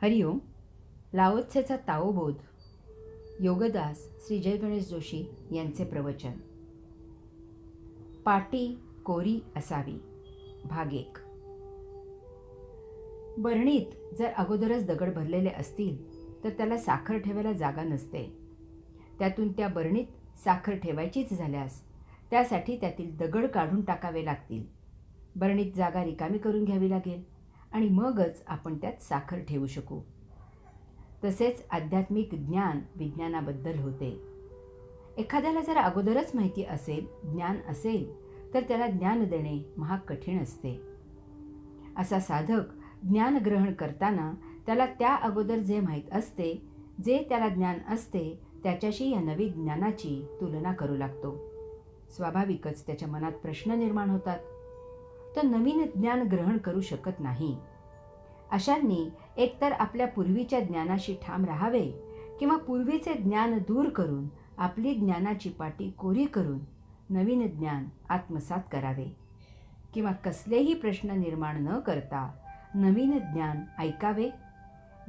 हरिओम. लाओत्सेचा ताओबोध. योगदास श्री जय गणेश जोशी यांचे प्रवचन. पाटी कोरी असावी. भाग 1. बरणीत जर अगोदरच दगड भरलेले असतील तर त्याला साखर ठेवायला जागा नसते. त्यातून त्या बरणीत साखर ठेवायचीच झाल्यास त्यासाठी त्यातील दगड काढून टाकावे लागतील. बरणीत जागा रिकामी करून घ्यावी लागेल आणि मगच आपण त्यात साखर ठेवू शकू. तसेच आध्यात्मिक ज्ञान विज्ञानाबद्दल होते. एखाद्याला जर अगोदरच माहिती असेल, ज्ञान असेल, तर त्याला ज्ञान देणे महाग कठीण असते. असा साधक ज्ञान ग्रहण करताना त्याला त्या अगोदर जे माहीत असते, जे त्याला ज्ञान असते, त्याच्याशी या नवीन ज्ञानाची तुलना करू लागतो. स्वाभाविकच त्याच्या मनात प्रश्न निर्माण होतात. तो नवीन ज्ञान ग्रहण करू शकत नाही. अशांनी एकतर आपल्या पूर्वीच्या ज्ञानाशी ठाम राहावे किंवा पूर्वीचे ज्ञान दूर करून आपली ज्ञानाची पाटी कोरी करून नवीन ज्ञान आत्मसात करावे किंवा कसलेही प्रश्न निर्माण न करता नवीन ज्ञान ऐकावे,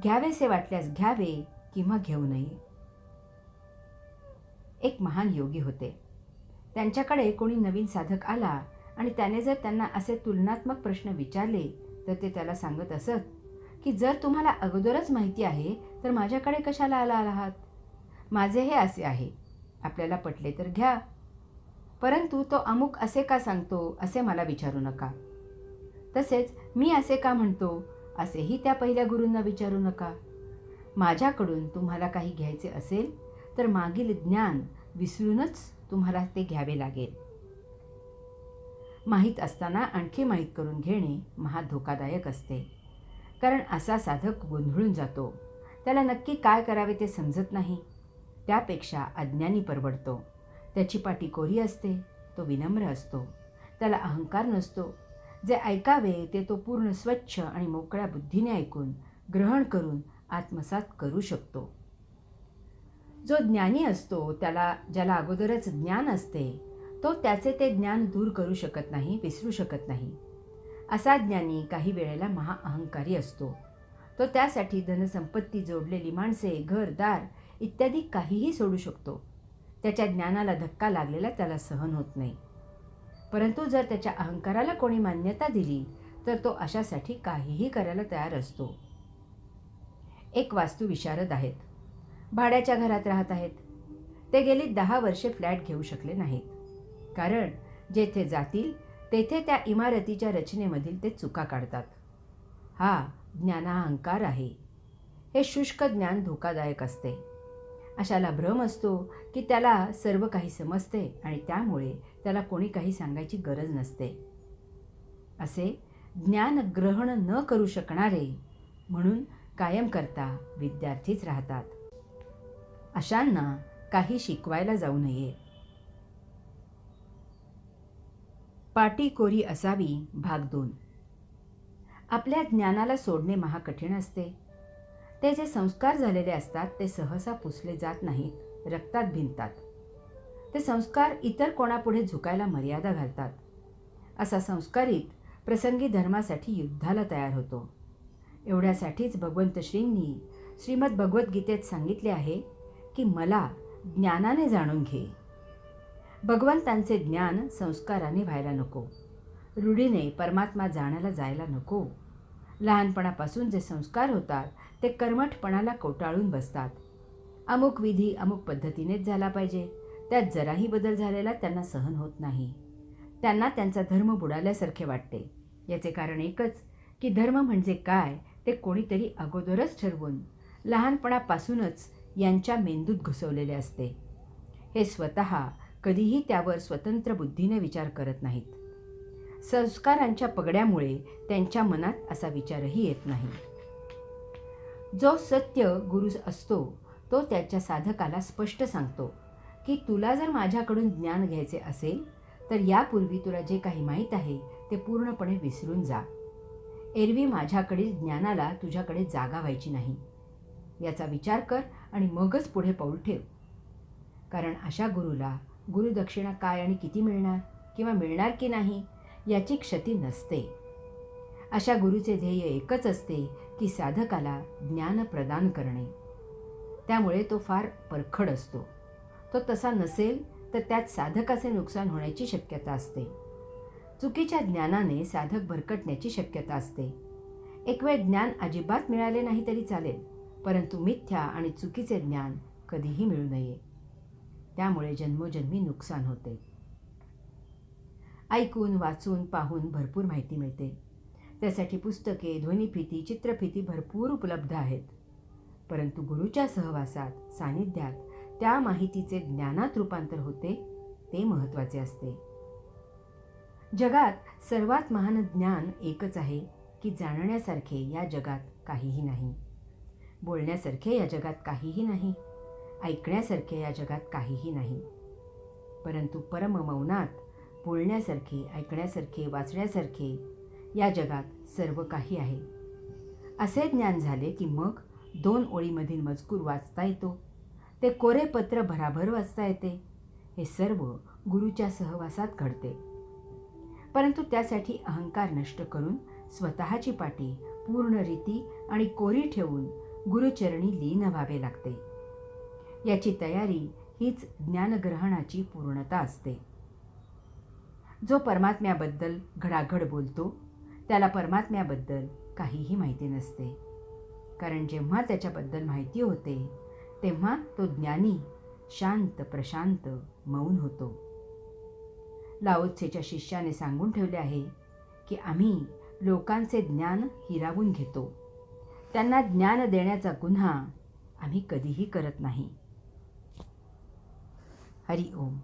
घ्यावेसे वाटल्यास घ्यावे किंवा घेऊ नये. एक महान योगी होते. त्यांच्याकडे कोणी नवीन साधक आला आणि त्याने जर त्यांना असे तुलनात्मक प्रश्न विचारले तर ते त्याला सांगत असत की जर तुम्हाला अगोदरच माहिती आहे तर माझ्याकडे कशाला आला आहात. माझे हे असे आहे, आपल्याला पटले तर घ्या, परंतु तो अमुक असे का सांगतो असे मला विचारू नका. तसेच मी असे का म्हणतो असेही त्या पहिल्या गुरूंना विचारू नका. माझ्याकडून तुम्हाला काही घ्यायचे असेल तर मागील ज्ञान विसरूनच तुम्हाला ते घ्यावे लागेल. माहीत असताना आणखी माहीत करून घेणे महा धोकादायक असते. कारण असा साधक गोंधळून जातो. त्याला नक्की काय करावे ते समजत नाही. त्यापेक्षा अज्ञानी परवडतो. त्याची पाटी कोरी असते, तो विनम्र असतो, त्याला अहंकार नसतो. जे ऐकावे ते तो पूर्ण स्वच्छ आणि मोकळ्या बुद्धीने ऐकून ग्रहण करून आत्मसात करू शकतो. जो ज्ञानी असतो ज्याला अगोदरच ज्ञान असते, तो त्याचे ते ज्ञान दूर करू शकत नाही, विसरू शकत नाही. असा ज्ञानी काही वेळेला महाअहंकारी असतो. तो त्यासाठी धनसंपत्ती, जोडलेली माणसे, घरदार इत्यादी काहीही सोडू शकतो. त्याच्या ज्ञानाला धक्का लागलेला त्याला सहन होत नाही. परंतु जर त्याच्या अहंकाराला कोणी मान्यता दिली तर तो अशासाठी काहीही करायला तयार असतो. एक वास्तुविशारद आहेत. भाड्याच्या घरात राहत आहेत. ते गेली 10 वर्षे फ्लॅट घेऊ शकले नाहीत. कारण जेथे जातील तेथे त्या इमारतीच्या रचनेमधील ते चुका काढतात. हा ज्ञानाहंकार आहे. हे शुष्क ज्ञान धोकादायक असते. अशाला भ्रम असतो की त्याला सर्व काही समजते आणि त्यामुळे त्याला कोणी काही सांगायची गरज नसते. असे ज्ञान ग्रहण न करू शकणारे म्हणून कायम करता विद्यार्थीच राहतात. अशांना काही शिकवायला जाऊ नये. पाटी कोरी असावी. भाग 2. आपल्या ज्ञानाला सोडणे महाकठीण असते. ते जे संस्कार झालेले असतात ते सहसा पुसले जात नाहीत, रक्तात भिनतात. ते संस्कार इतर कोणापुढे झुकायला मर्यादा घालतात. असा संस्कारित प्रसंगी धर्मासाठी युद्धाला तयार होतो. एवढ्यासाठीच भगवंत श्रींनी श्रीमद भगवद्गीतेत सांगितले आहे की मला ज्ञानाने जाणून घे. भगवंतांचे ज्ञान संस्काराने व्हायला नको. रूढीने परमात्मा जाण्याला जायला नको. लहानपणापासून जे संस्कार होतात ते कर्मठपणाला कोटाळून बसतात. अमुक विधी अमुक पद्धतीनेच झाला पाहिजे, त्यात जराही बदल झालेला त्यांना सहन होत नाही. त्यांना त्यांचा धर्म बुडाल्यासारखे वाटते. याचे कारण एकच की धर्म म्हणजे काय ते कोणीतरी अगोदरच ठरवून लहानपणापासूनच यांच्या मेंदूत घुसवलेले असते. हे स्वतः कधीही त्यावर स्वतंत्र बुद्धीने विचार करत नाहीत. संस्कारांच्या पगड्यामुळे त्यांच्या मनात असा विचारही येत नाही. जो सत्य गुरु असतो तो त्याच्या साधकाला स्पष्ट सांगतो की तुला जर माझ्याकडून ज्ञान घ्यायचे असेल तर यापूर्वी तुला जे काही माहीत आहे ते पूर्णपणे विसरून जा. एरवी माझ्याकडील ज्ञानाला तुझ्याकडे जागा व्हायची नाही. याचा विचार कर आणि मगच पुढे पाऊल ठेव. कारण अशा गुरुला गुरुदक्षिणा काय आणि किती मिळणार किंवा मिळणार की नाही याची क्षती नसते. अशा गुरुचे ध्येय एकच असते की साधकाला ज्ञान प्रदान करणे. त्यामुळे तो फार परखड असतो. तो तसा नसेल तर त्यात साधकाचे नुकसान होण्याची शक्यता असते. चुकीच्या ज्ञानाने साधक भरकटण्याची शक्यता असते. एक वेळ ज्ञान अजिबात मिळाले नाही तरी चालेल, परंतु मिथ्या आणि चुकीचे ज्ञान कधीही मिळू नये. त्यामुळे जन्मोजन्मी नुकसान होते. ऐकून, वाचून, पाहून भरपूर माहिती मिळते. त्यासाठी पुस्तके, ध्वनिफिती, चित्रफिती भरपूर उपलब्ध आहेत. परंतु गुरूच्या सहवासात, सानिध्यात त्या माहितीचे ज्ञानात रूपांतर होते ते महत्त्वाचे असते. जगात सर्वात महान ज्ञान एकच आहे की जाणण्यासारखे या जगात काहीही नाही, बोलण्यासारखे या जगात काहीही नाही, ऐकण्यासारखे या जगात काहीही नाही. परंतु परममौनात बोलण्यासारखे, ऐकण्यासारखे, वाचण्यासारखे या जगात सर्व काही आहे. असे ज्ञान झाले की मग 2 ओळीमधील मजकूर वाचता येतो. ते कोरे पत्र भराभर वाचता येते. हे सर्व गुरूच्या सहवासात घडते. परंतु त्यासाठी अहंकार नष्ट करून स्वतःची पाटी पूर्ण रीती आणि कोरी ठेवून गुरुचरणी लीन व्हावे लागते. याची तयारी हीच ज्ञानग्रहणाची पूर्णता असते. जो परमात्म्याबद्दल घडाघड बोलतो त्याला परमात्म्याबद्दल काहीही माहिती नसते. कारण जेव्हा त्याच्याबद्दल माहिती होते तेव्हा तो ज्ञानी शांत, प्रशांत, मौन होतो. लाओत्सेच्या शिष्याने सांगून ठेवले आहे की आम्ही लोकांचे ज्ञान हिरावून घेतो. त्यांना ज्ञान देण्याचा गुन्हा आम्ही कधीही करत नाही. हरि ओम.